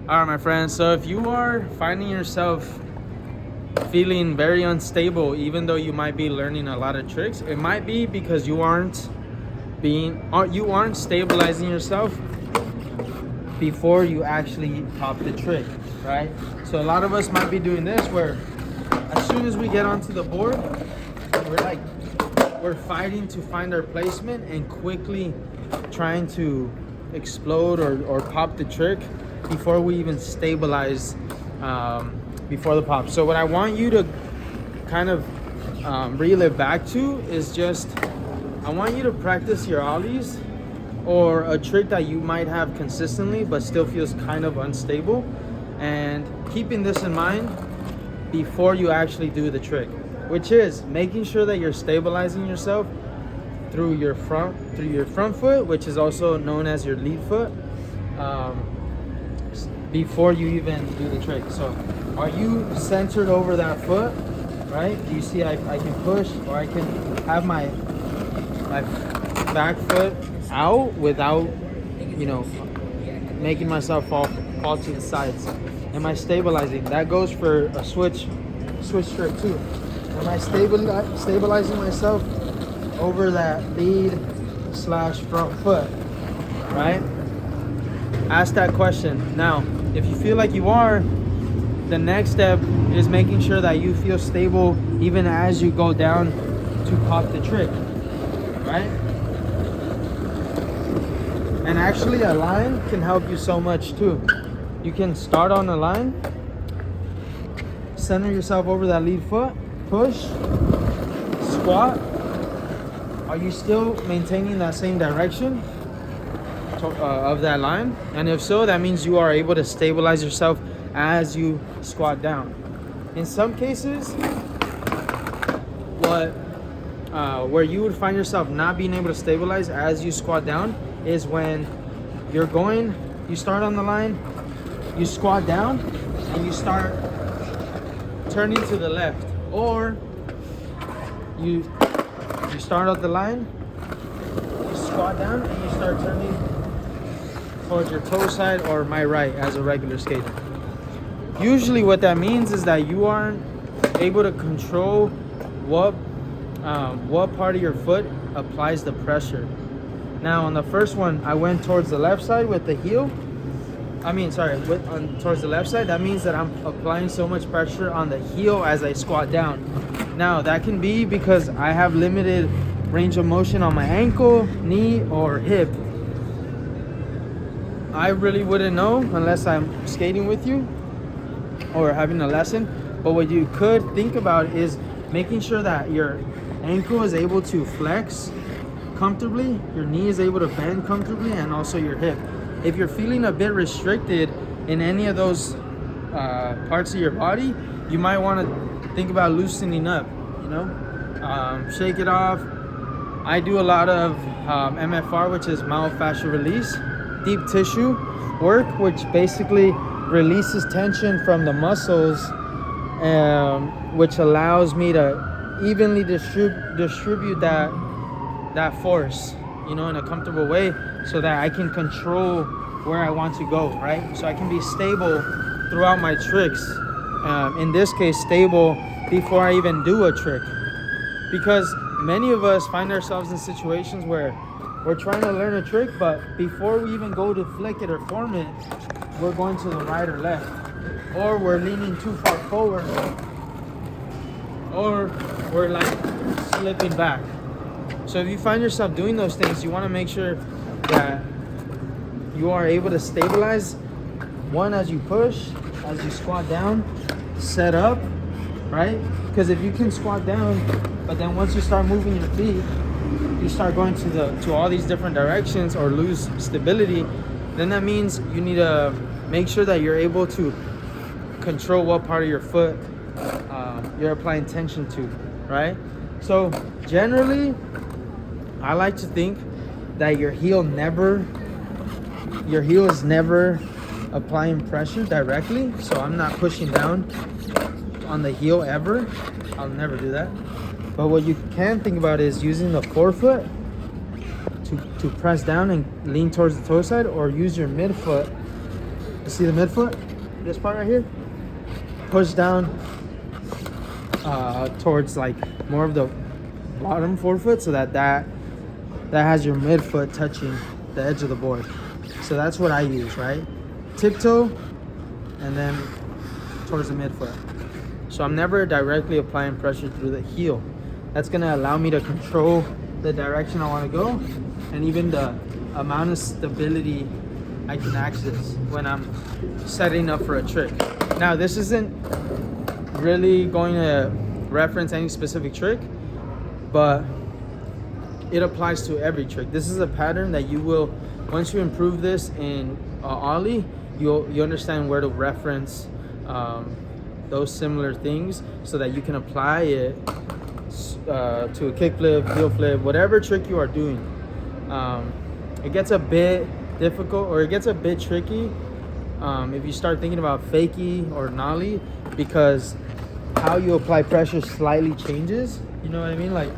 All right, my friends. So if you are finding yourself feeling very unstable, even though you might be learning a lot of tricks, it might be because you aren't stabilizing yourself before you actually pop the trick, right? So a lot of us might be doing this where as soon as we get onto the board, we're fighting to find our placement and quickly trying to explode or pop the trick before we even stabilize before the pop. So what I want you to kind of reel it back to is just, I want you to practice your ollies or a trick that you might have consistently but still feels kind of unstable, and keeping this in mind before you actually do the trick, which is making sure that you're stabilizing yourself through your front foot, which is also known as your lead foot, before you even do the trick. So are you centered over that foot, right? Do you see I can push, or I can have my back foot out without, making myself fall to the sides? Am I stabilizing? That goes for a switch trick too. Am I stabilizing myself over that lead / front foot, right? Ask that question. Now, if you feel like you are, the next step is making sure that you feel stable even as you go down to pop the trick, right? And actually a line can help you so much too. You can start on a line, center yourself over that lead foot, push, squat. Are you still maintaining that same direction of that line? And if so, that means you are able to stabilize yourself as you squat down. In some cases, where you would find yourself not being able to stabilize as you squat down is when you start on the line, you squat down, and you start turning to the left, or you start off the line, you squat down, and you start turning towards your toe side or my right as a regular skater. Usually what that means is that you aren't able to control what part of your foot applies the pressure. Now on the first one, I went towards the left side with the heel. Towards the left side. That means that I'm applying so much pressure on the heel as I squat down. Now that can be because I have limited range of motion on my ankle, knee, or hip. I really wouldn't know unless I'm skating with you or having a lesson. But what you could think about is making sure that your ankle is able to flex comfortably, your knee is able to bend comfortably, and also your hip. If you're feeling a bit restricted in any of those parts of your body, you might want to think about loosening up, shake it off. I do a lot of MFR, which is myofascial release, deep tissue work, which basically releases tension from the muscles, which allows me to evenly distribute that force, in a comfortable way, so that I can control where I want to go, right? So I can be stable throughout my tricks. In this case, stable before I even do a trick. Because many of us find ourselves in situations where we're trying to learn a trick, but before we even go to flick it or form it, we're going to the right or left. Or we're leaning too far forward. Or we're slipping back. So if you find yourself doing those things, you want to make sure that you are able to stabilize, one, as you push, as you squat down, set up, right? Because if you can squat down, but then once you start moving your feet, you start going to all these different directions or lose stability, then that means you need to make sure that you're able to control what part of your foot you're applying tension to, right? So generally, I like to think that your heel is never applying pressure directly. So I'm not pushing down on the heel ever. I'll never do that. But what you can think about is using the forefoot to press down and lean towards the toe side, or use your midfoot You see the midfoot? This part right here? Push down towards like more of the bottom forefoot so that has your midfoot touching the edge of the board. So that's what I use, right? Tiptoe and then towards the midfoot. So I'm never directly applying pressure through the heel. That's gonna allow me to control the direction I wanna go and even the amount of stability I can access when I'm setting up for a trick. Now, this isn't really going to reference any specific trick, but it applies to every trick. This is a pattern that you will, once you improve this in ollie, you understand where to reference those similar things so that you can apply it to a kickflip, heel flip, whatever trick you are doing. It gets a bit difficult, or it gets a bit tricky if you start thinking about fakie or nollie, because how you apply pressure slightly changes. You know what I mean? Like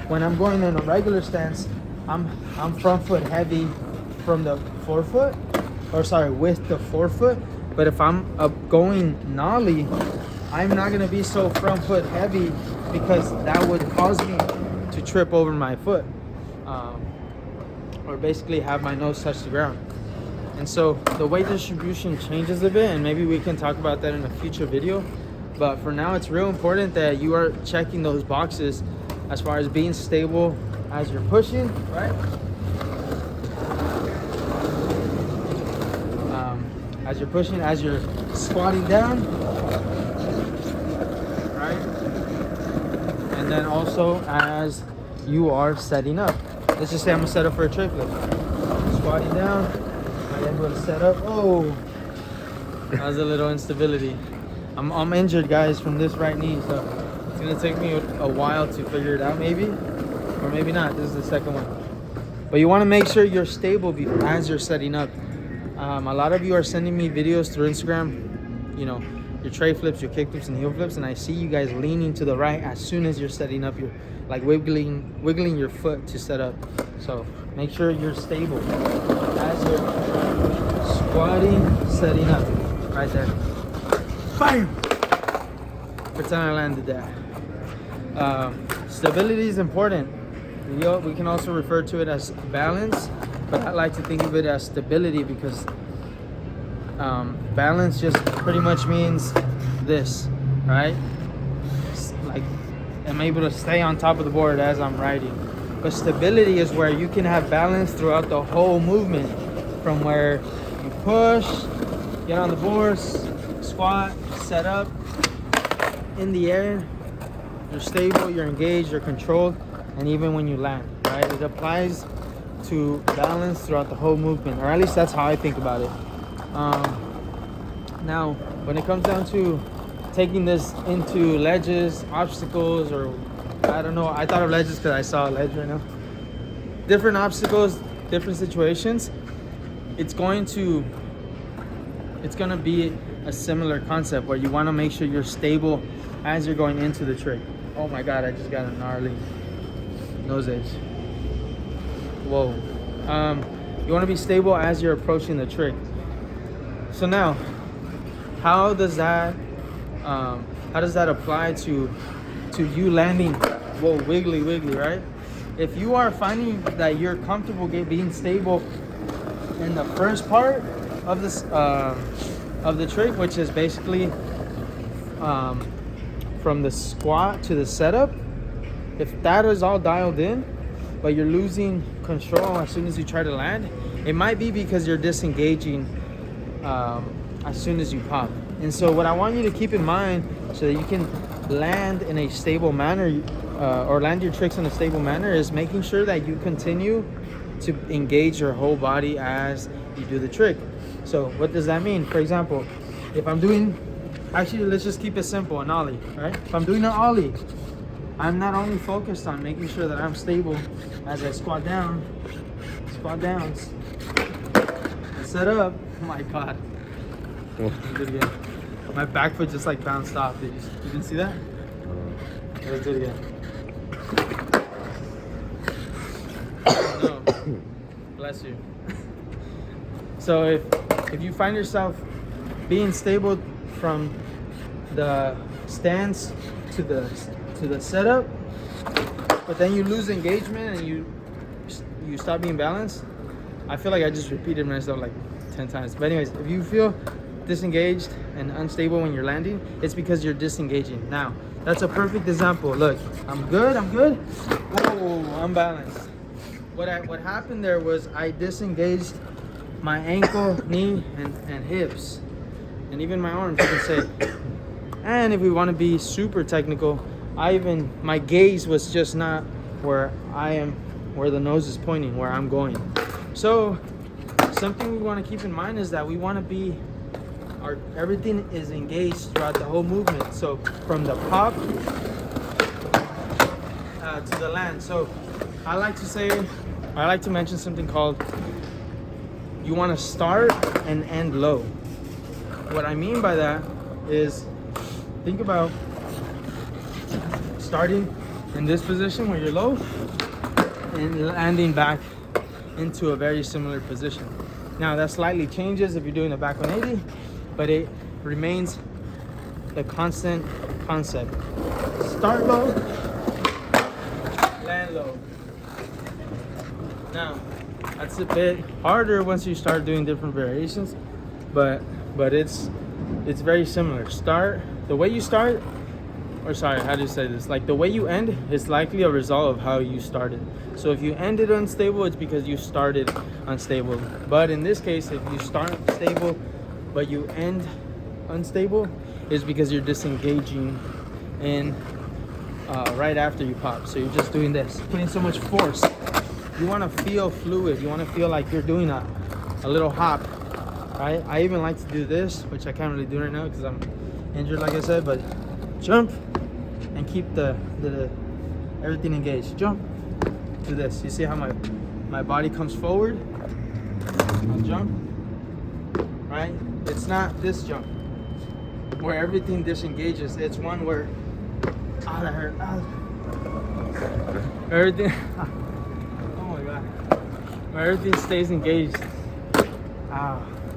when I'm going in a regular stance, I'm front foot heavy from the forefoot, or sorry, with the forefoot. But if I'm going nollie, I'm not gonna be so front foot heavy because that would cause me to trip over my foot, or basically have my nose touch the ground. And so the weight distribution changes a bit, and maybe we can talk about that in a future video. But for now, it's real important that you are checking those boxes as far as being stable as you're pushing, right? As you're pushing, as you're squatting down, right? And then also as you are setting up. Let's just say I'm gonna set up for a tray flip. Squatting down, my leg will set up. Oh, that was a little instability. I'm injured, guys, from this right knee, so it's gonna take me a while to figure it out, maybe, or maybe not. This is the second one. But you want to make sure you're stable as you're setting up. A lot of you are sending me videos through Instagram, you know, your tray flips, your kick flips, and heel flips, and I see you guys leaning to the right as soon as you're setting up. You're like wiggling your foot to set up. So make sure you're stable as you're squatting, setting up. Right there. Bam! Pretend I landed that. Stability is important. We can also refer to it as balance, but I like to think of it as stability because balance just pretty much means this, right? Like I'm able to stay on top of the board as I'm riding. But stability is where you can have balance throughout the whole movement, from where you push, get on the board, squat, set up, in the air, you're stable, you're engaged, you're controlled, and even when you land, right? It applies to balance throughout the whole movement, or at least that's how I think about it. Now, when it comes down to taking this into ledges, obstacles, or I don't know, I thought of ledges because I saw a ledge right now. Different obstacles, different situations, it's going to be a similar concept where you want to make sure you're stable as you're going into the trick. Oh my god, I just got a gnarly nose edge. Whoa. You want to be stable as you're approaching the trick. So now, how does that apply to you landing? Whoa, wiggly, right? If you are finding that you're comfortable being stable in the first part of this of the trick, which is basically from the squat to the setup, if that is all dialed in, but you're losing control as soon as you try to land, it might be because you're disengaging as soon as you pop. And so what I want you to keep in mind, so that you can land in a stable manner, or land your tricks in a stable manner, is making sure that you continue to engage your whole body as you do the trick. So what does that mean? For example, if I'm doing, actually let's just keep it simple, an ollie, right? If I'm doing an ollie, I'm not only focused on making sure that I'm stable as I squat down, and set up. Oh my god. Do it again. My back foot just like bounced off. You didn't see that? Let's do it again. Oh, no. Bless you. So if you find yourself being stable from the stance to the setup, but then you lose engagement and you stop being balanced. I feel like I just repeated myself like 10 times. But anyways, if you feel disengaged and unstable when you're landing, it's because you're disengaging. Now, that's a perfect example. Look, I'm good. Whoa, unbalanced. What happened there was I disengaged my ankle, knee, and hips, and even my arms, you can say. And if we want to be super technical, my gaze was just not where I am, where the nose is pointing, where I'm going. So something we want to keep in mind is that we want to be, everything is engaged throughout the whole movement. So from the pop to the land. So I like to mention something called, you want to start and end low. What I mean by that is, think about starting in this position where you're low and landing back into a very similar position. Now that slightly changes if you're doing a back 180, but it remains the constant concept. Start low, land low. Now that's a bit harder once you start doing different variations, but it's very similar. The way you start, or sorry, how do you say this? Like the way you end is likely a result of how you started. So if you ended unstable, it's because you started unstable. But in this case, if you start stable, but you end unstable, is because you're disengaging in right after you pop. So you're just doing this, putting so much force. You want to feel fluid. You want to feel like you're doing a little hop, right? I even like to do this, which I can't really do right now because I'm injured, like I said, but jump and keep the everything engaged. Jump. Do this. You see how my body comes forward? I'll jump. Right? It's not this jump where everything disengages. It's one where that hurt. Everything. Oh my god. Where everything stays engaged.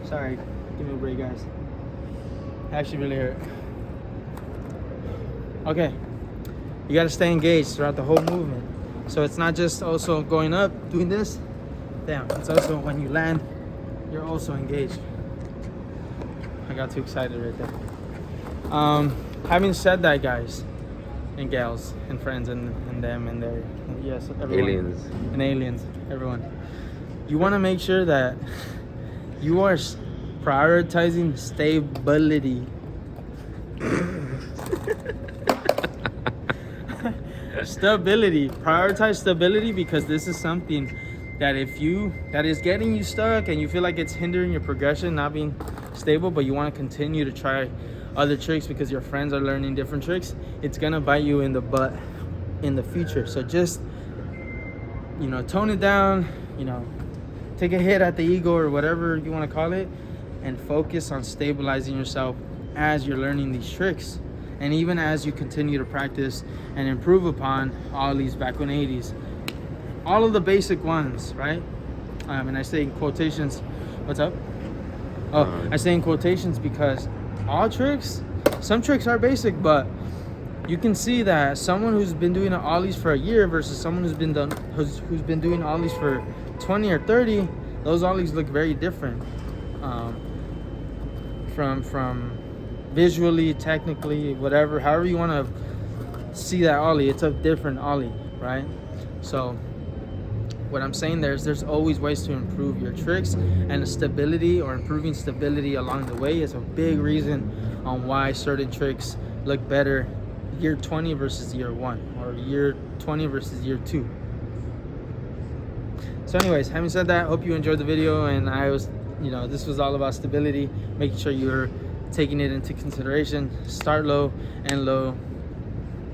Sorry. Give me a break, guys. Actually really hurt. Okay. You gotta stay engaged throughout the whole movement. So it's not just also going up, doing this. Damn, it's also when you land, you're also engaged. I got too excited right there. Having said that, guys and gals and friends and them and their, yes, everyone. Aliens, everyone. You want to make sure that you are prioritizing stability. Stability. Prioritize stability, because this is something that that is getting you stuck and you feel like it's hindering your progression, not being stable, but you want to continue to try other tricks because your friends are learning different tricks. It's gonna bite you in the butt in the future. So just, tone it down, take a hit at the ego or whatever you want to call it, and focus on stabilizing yourself as you're learning these tricks. And even as you continue to practice and improve upon all these back 180s, all of the basic ones, right? And I say in quotations, what's up? I say in quotations because some tricks are basic, but you can see that someone who's been doing ollies for a year versus someone who's been doing ollies for 20 or 30, those ollies look very different. From visually, technically, whatever, however you want to see that ollie, it's a different ollie, right? So what I'm saying there's always ways to improve your tricks, and the stability or improving stability along the way is a big reason on why certain tricks look better year 20 versus year 1, or year 20 versus year 2. So anyways, having said that, hope you enjoyed the video, and this was all about stability, making sure you're taking it into consideration. Start low and low,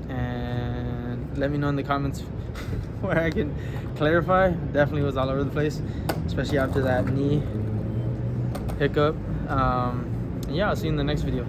and let me know in the comments where I can clarify. Definitely was all over the place, especially after that knee hiccup. Yeah, I'll see you in the next video.